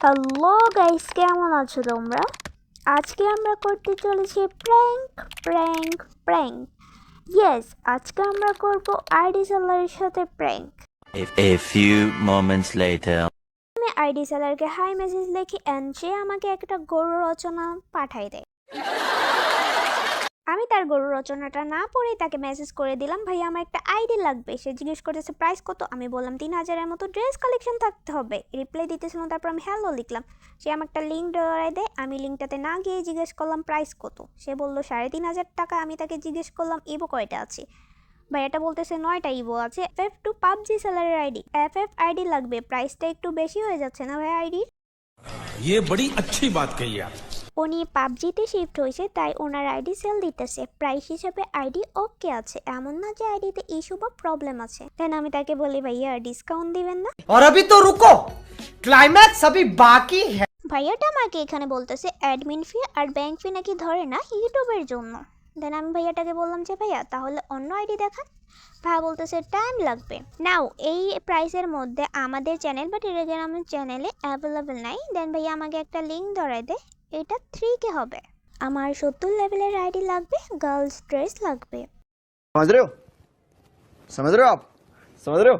Hello guys, কেমন আছো তোমরা? আজকে আমরা করতে চলেছি প্র্যাঙ্ক। ইয়েস, আজকে আমরা করব আইডি সেলারের সাথে prank. A few moments later. আমি আইডি সেলারকে হাই মেসেজ লিখি এন্ড সে আমাকে একটা গরু রচনা পাঠাই দেয়। আমি তার গরু রচনাটা না পড়েই তাকে মেসেজ করে দিলাম, ভাই আমার একটা আইডি লাগবে। সে জিজ্ঞেস করেছে প্রাইস কত। আমি বললাম 3000-এর মতো ড্রেস কালেকশন থাকতে হবে। রিপ্লাই দিতেছিলাম, তারপর আমি হ্যালো লিখলাম। সে আমাকে একটা লিঙ্ক ধরাই দেয়। আমি লিঙ্কটাতে না গিয়ে জিজ্ঞেস করলাম প্রাইস কত। সে বললো 3500 টাকা। আমি তাকে জিজ্ঞেস করলাম ইভো কয়টা আছে। ভাই এটা বলতেছে 9টা ইভো আছে। FF2 পাবজি সেলারের আইডি, FF আইডি লাগবে। প্রাইসটা একটু বেশি হয়ে যাচ্ছে না ভাই আইডির? ये बड़ी अच्छी बात कही आप। উনি পাবজিতে শিফট হয়েছে, তাই ওনার আইডি সেল দিতেছে। প্রাইস হিসাবে আইডি ওকে আছে, এমন না যে আইডিতে ইস্যু বা প্রবলেম আছে। দেন আমি তাকে বলি ভাইয়া ডিসকাউন্ট দিবেন না? और अभी तो रुको, क्लाइमैक्स अभी बाकी है। ভাইয়াটা আমাকে এখানে বলতেছে অ্যাডমিন ফি আর ব্যাংক ফি নাকি ধরে না ইউটিউবের জন্য। দেন আমি ভাইয়াটাকে বললাম যে ভাইয়া তাহলে অন্য আইডি দেখান। ভাইয়া বলতেছে টাইম লাগবে। নাও এই প্রাইসের মধ্যে আমাদের চ্যানেল বা টেলিগ্রামের চ্যানেলে অ্যাভেলেবেল নাই। দেন ভাইয়া আমাকে একটা লিঙ্ক ধরাই দে, এটা 3K হবে। আমার 70 লেভেলের আইডি লাগবে, গার্লস ড্রেস লাগবে। समझ रहे हो समझ रहे हो आप समझ रहे हो।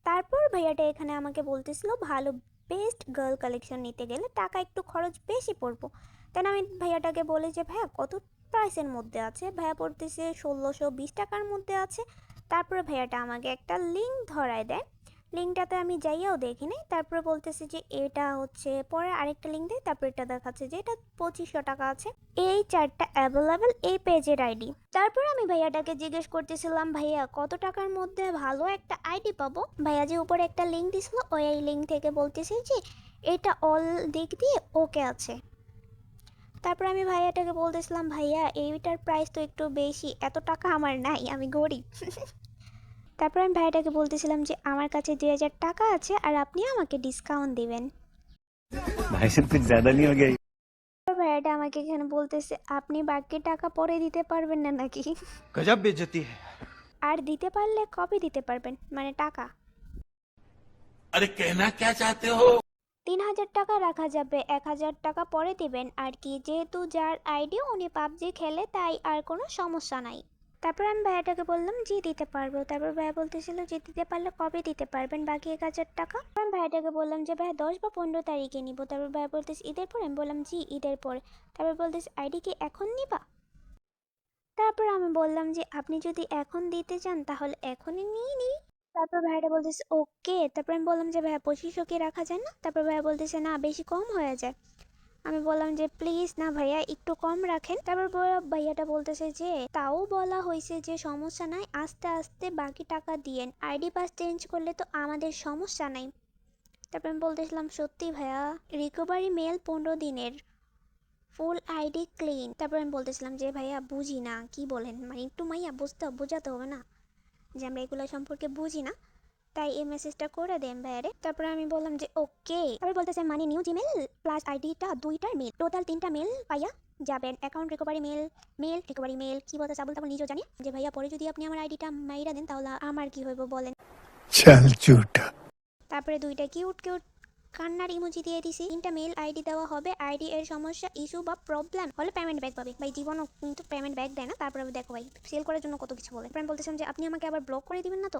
তারপর ভাইয়াটা এখানে আমাকে বলতেছিল ভালো বেস্ট গার্ল কালেকশন নিতে গেলে টাকা একটু খরচ বেশি পড়বো। তাই আমি ভাইয়াটাকে বলি যে ভাইয়া কত প্রাইসের মধ্যে আছে। ভাইয়া পড়তেছে 1620 টাকার মধ্যে আছে। তারপরে ভাইয়াটা আমাকে একটা লিঙ্ক ধরায় দেয়। লিঙ্কটাতে আমি যাইয়াও দেখি নাই। তারপরে বলতেছে যে এটা হচ্ছে, পরে আরেকটা লিঙ্ক দেয়, তারপর এটা দেখাচ্ছে যে এটা 2500 টাকা আছে। এই চারটা অ্যাভেলেবেল এই পেজের আইডি। তারপর আমি ভাইয়াটাকে জিজ্ঞেস করতেছিলাম ভাইয়া কত টাকার মধ্যে ভালো একটা আইডি পাবো। ভাইয়া যে উপরে একটা লিঙ্ক দিছিল, ওই লিঙ্ক থেকে বলতেছে যে এটা অল দিক দিয়ে ওকে আছে। তারপর আমি ভাইয়াটাকে বলতেছিলাম ভাইয়া এইটার প্রাইস তো একটু বেশি, এত টাকা আমার নাই, আমি গরিব। তারপর আমি ভাইয়াটাকে বলতেছিলাম যে আমার কাছে 2000 টাকা আছে আর আপনি আমাকে ডিসকাউন্ট দিবেন। भाई साहब कुछ ज्यादा नहीं हो गया? ভাইয়াটা আমাকে এখানে বলতেছে আপনি বাকি টাকা পরে দিতে পারবেন না নাকি? गजब बेइज्जती है। আর দিতে পারলে কবে দিতে পারবেন, মানে টাকা? अरे कहना क्या चाहते हो? 3000 টাকা রাখা যাবে, 1000 টাকা পরে দিবেন আর কি। যেহেতু যার আইডি উনি পাবজি খেলে, তাই আর কোনো সমস্যা নাই। তারপর আমি ভাইয়াটাকে বললাম জি দিতে পারবো। তারপর ভাইয়া বলতেছিল যে দিতে পারলে কবে দিতে পারবেন বাকি 1000 টাকা? আমি ভাইয়াটাকে বললাম যে ভাইয়া 10 বা 15 তারিখে নিব। তারপর ভাইয়া বলতেছে ঈদের পরে। আমি বললাম জি ঈদের পরে। তারপর বলতেছে আইডি কি এখন নিবা? তারপর আমি বললাম যে আপনি যদি এখন দিতে চান তাহলে এখনই নিয়ে নিই। তারপর ভাইয়াটা বলতেছে ওকে। তারপর আমি বললাম যে ভাইয়া 2500 কি রাখা যায় না? তারপর ভাইয়া বলতেছে না বেশি কম হয়ে যায়। আমি বললাম যে প্লিজ না ভাইয়া একটু কম রাখেন। তারপর ভাইয়াটা বলতেছে যে তাও বলা হয়েছে যে সমস্যা নাই, আস্তে আস্তে বাকি টাকা দিয়েন, আইডি পাস চেঞ্জ করলে তো আমাদের সমস্যা নাই। তারপর আমি বলতেছিলাম সত্যি ভাইয়া, রিকভারি মেল 15 দিনের, ফুল আইডি ক্লিন। তারপর আমি বলতেছিলাম যে ভাইয়া বুঝি না কি বলেন, মানে একটু মাইয়া বোঝাতে হবে না যে আমরা এগুলো সম্পর্কে বুঝি না, তাই এই মেসেজটা করে দেন ভাইয়ারে। তারপরে আমি বললাম যে ওকে। তারপর বলতেছে মানে নিউ জিমেল প্লাস আইডিটা 2টার মেল, টোটাল 3টা মেল পাইয়া যাবেন। Account recovery mail recovery mail কি বলতে চাবল তাবল নিজেও জানি যে ভাইয়া পরে যদি আপনি আমার আইডিটা মাইরা দেন তাহলে আমার কি হইব বলেন। चल झूठा। তারপরে 2টা কিউট কান্নার ইমোজি দিয়ে দিছি। 3টা মেল আইডি দেওয়া হবে। আইডি এর সমস্যা ইস্যু বা প্রবলেম হলে পেমেন্ট ব্যাক পাবে। ভাই জীবনও কিন্তু পেমেন্ট ব্যাক দেয় না। তারপরে দেখো ভাই সেল করার জন্য কত কিছু বলে। আমি বলতেছিলাম যে আপনি আমাকে আবার ব্লক করে দিবেন না তো?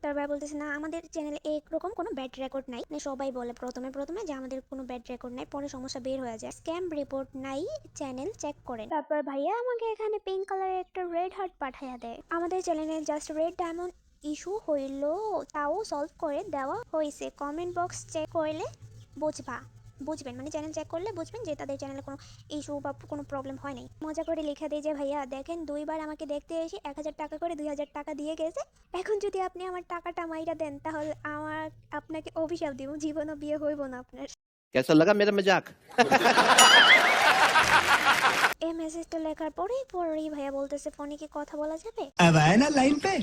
তারপর বলতেছে না আমাদের চ্যানেলে এরকম কোনো ব্যাড রেকর্ড নাই। সবাই বলে প্রথমে যে আমাদের কোনো ব্যাড রেকর্ড নাই, পরে সমস্যা বের হয়ে যায়। স্ক্যাম রিপোর্ট নাই, চ্যানেল চেক করেন। তারপর ভাইয়া আমাকে এখানে পিঙ্ক কালারের একটা রেড হার্ট পাঠাইয়া দেয়। আমাদের চ্যানেলে জাস্ট রেড ডায়মন্ড ইস্যু হইল, তাও সলভ করে দেওয়া হয়েছে। কমেন্ট বক্স চেক করলে বুঝবেন, মানে চ্যানেল চেক করলে বুঝবেন যে তাদের চ্যানেলে কোনো ইস্যু বা কোনো প্রবলেম হয় নাই। মজা করে লেখা দেয় যে ভাইয়া দেখেন 2বার আমাকে দেখতে এসে 1000 টাকা করে 2000 টাকা দিয়ে গেছে। এখন যদি আপনি আমার টাকাটা মাইরা দেন তাহলে আপনাকে অভিশাপ দিব, জীবনও বিয়ে হইব না আপনার। कैसा लगा मेरा मजाक। এই মেসেজটা লেখার পরেই ভাইয়া বলতেছে ফোনে কি কথা বলা যাবে? अब आए ना लाइन पे।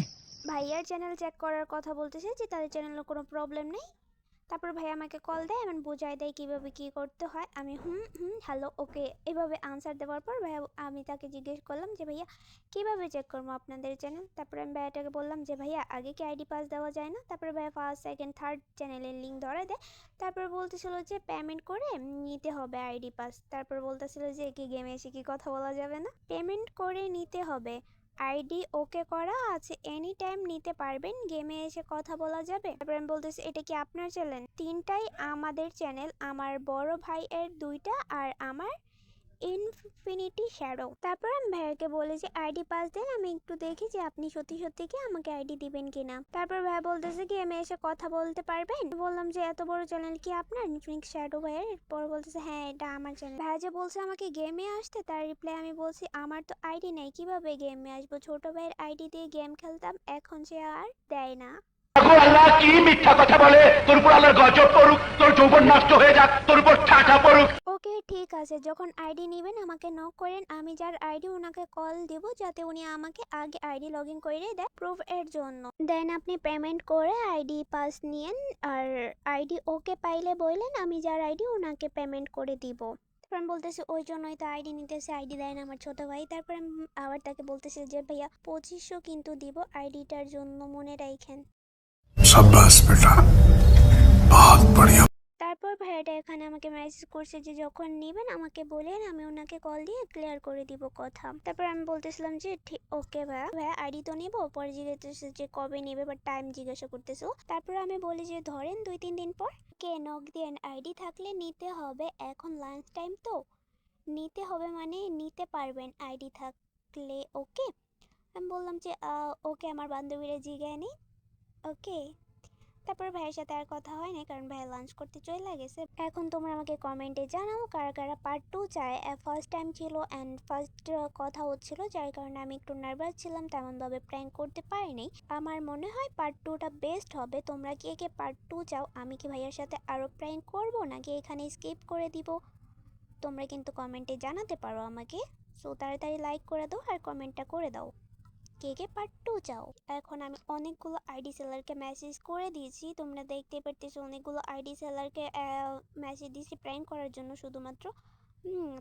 ভাইয়ার চ্যানেল চেক করার কথা বলতেছে যে তাদের চ্যানেলে কোনো প্রবলেম নেই। তারপর ভাই আমাকে কল দেয়, এমন বোঝাই দেয় কিভাবে কি করতে হয়। আমি হ্যালো ওকে এভাবে আনসার দেওয়ার পর ভাইয়া আমি তাকে জিজ্ঞেস করলাম যে ভাইয়া কিভাবে চেক করবো আপনাদের চ্যানেল। তারপরে আমি ভাইয়াটাকে বললাম যে ভাইয়া আগে কি আইডি পাস দেওয়া যায় না। তারপরে ভাইয়া ফার্স্ট সেকেন্ড থার্ড চ্যানেলের লিঙ্ক ধরে দেয়। তারপর বলতেছিল যে পেমেন্ট করে নিতে হবে আইডি পাস। তারপর বলতেছিল যে কি গেমে এসে কি কথা বলা যাবে না, পেমেন্ট করে নিতে হবে, আইডি ওকে করা আছে, এনি টাইম নিতে পারবেন, গেমে এসে কথা বলা যাবে। তারপর আমি বলতেছি এটা কি আপনার চ্যানেল? তিনটাই আমাদের চ্যানেল, আমার বড় ভাইয়ের দুইটা আর আমার ইনফিনিটি শ্যাডো। তারপর আমি ভাইয়াকে বলি যে আইডি পাস দেন, আমি একটু দেখি যে আপনি সত্যি সত্যি কি আমাকে আইডি দিবেন কিনা। তারপর ভাইয়া বলতেছে কি গেমে এসে কথা বলতে পারবেন। বললাম যে এত বড় চ্যানেল কি আপনার, ইনফিনিটি শ্যাডো ভাইয়ের? এরপর বলতেছে হ্যাঁ এটা আমার চ্যানেল। ভাইয়া যে বলছে আমাকে গেমে আসতে, তার রিপ্লাই আমি বলছি আমার তো আইডি নেই, কিভাবে গেমে আসবো? ছোট ভাইয়ের আইডি দিয়ে গেম খেলতাম, এখন সে আর দেয় না। আল্লাহ কি মিথ্যা কথা বলে, তোর উপর আল্লাহর গজব পড়ুক, তোর যৌবন নষ্ট হয়ে যাক, তোর উপর ঠাটা পড়ুক। ওকে ঠিক আছে, যখন আইডি নেবেন আমাকে নক করেন, আমি যার আইডি ওনাকে কল দিব যাতে উনি আমাকে আগে আইডি লগ ইন করে দেয় প্রুফ এর জন্য। দেন আপনি পেমেন্ট করে আইডি পাস নিয়েন, আর আইডি ওকে পাইলে বললেন আমি যার আইডি ওনাকে পেমেন্ট করে দিব। তারপর আমি বলতেছি ওই জন্যই তো আইডি নিতেছে, আইডি দেয় না আমার ছোট ভাই। তারপর আমি আবার তাকে বলতেছি যে ভাইয়া 2500 কিন্তু দিব আইডিটার জন্য, মনে রাখেন। शाबाश बेटा, बहुत बढ़िया। তারপর ভাইয়াটা এখানে আমাকে মেসেজ করছে যে যখন নেবেন আমাকে বলেন, আমি ওনাকে কল দিয়ে ক্লিয়ার করে দিব কথা। তারপর আমি বলতেছিলাম যে ঠিক ওকে ভাইয়া, ভাইয়া আইডি তো নিবো। পরে জিজ্ঞেস যে কবে নেবে বা টাইম জিজ্ঞাসা করতেছো। তারপর আমি বলি যে ধরেন 2-3 দিন পর। কে নক দিয়েন, আইডি থাকলে নিতে হবে, এখন লাঞ্চ টাইম তো নিতে হবে, মানে নিতে পারবেন আইডি থাকলে। ওকে আমি বললাম যে ওকে আমার বান্ধবীরা জিগায় নেই। ওকে তারপর ভাইয়ের সাথে আর কথা হয় না, কারণ ভাই লাঞ্চ করতে চলে গেছে। এখন তোমরা আমাকে কমেন্টে জানাও কারা কারা পার্ট 2 চায়। ফার্স্ট টাইম ছিল অ্যান্ড ফার্স্ট কথা হচ্ছিল, যার কারণে আমি একটু নার্ভাস ছিলাম, তেমনভাবে প্র্যাঙ্ক করতে পারিনি। আমার মনে হয় পার্ট 2টা বেস্ট হবে। তোমরা কে কে পার্ট 2 চাও? আমি কি ভাইয়ের সাথে আরও প্র্যাঙ্ক করবো নাকি এখানে স্কিপ করে দিব? তোমরা কিন্তু কমেন্টে জানাতে পারো আমাকে। সো তাড়াতাড়ি লাইক করে দাও আর কমেন্টটা করে দাও কে কে পার্ট 2 চাও। এখন আমি অনেকগুলো আইডি সেলারকে মেসেজ করে দিয়েছি, তোমরা দেখতে পারতেছো অনেকগুলো আইডি সেলারকে মেসেজ দিয়েছি প্র্যাঙ্ক করার জন্য শুধুমাত্র।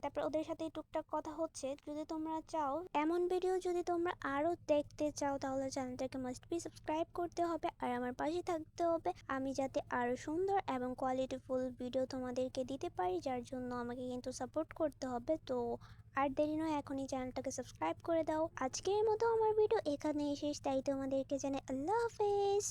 তারপর ওদের সাথে টুকটাক কথা হচ্ছে। যদি তোমরা চাও এমন ভিডিও যদি তোমরা আরও দেখতে চাও, তাহলে চ্যানেলটাকে মাস্ট বি সাবস্ক্রাইব করতে হবে আর আমার পাশে থাকতে হবে, আমি যাতে আরও সুন্দর এবং কোয়ালিটিফুল ভিডিও তোমাদেরকে দিতে পারি, যার জন্য আমাকে কিন্তু সাপোর্ট করতে হবে। তো আর দেরি নয়, এখনই চ্যানেলটাকে সাবস্ক্রাইব করে দাও। আজকের মতো আমার ভিডিও এখানেই শেষ, তাই তোমাদেরকে জানাই আল্লাহ হাফেজ।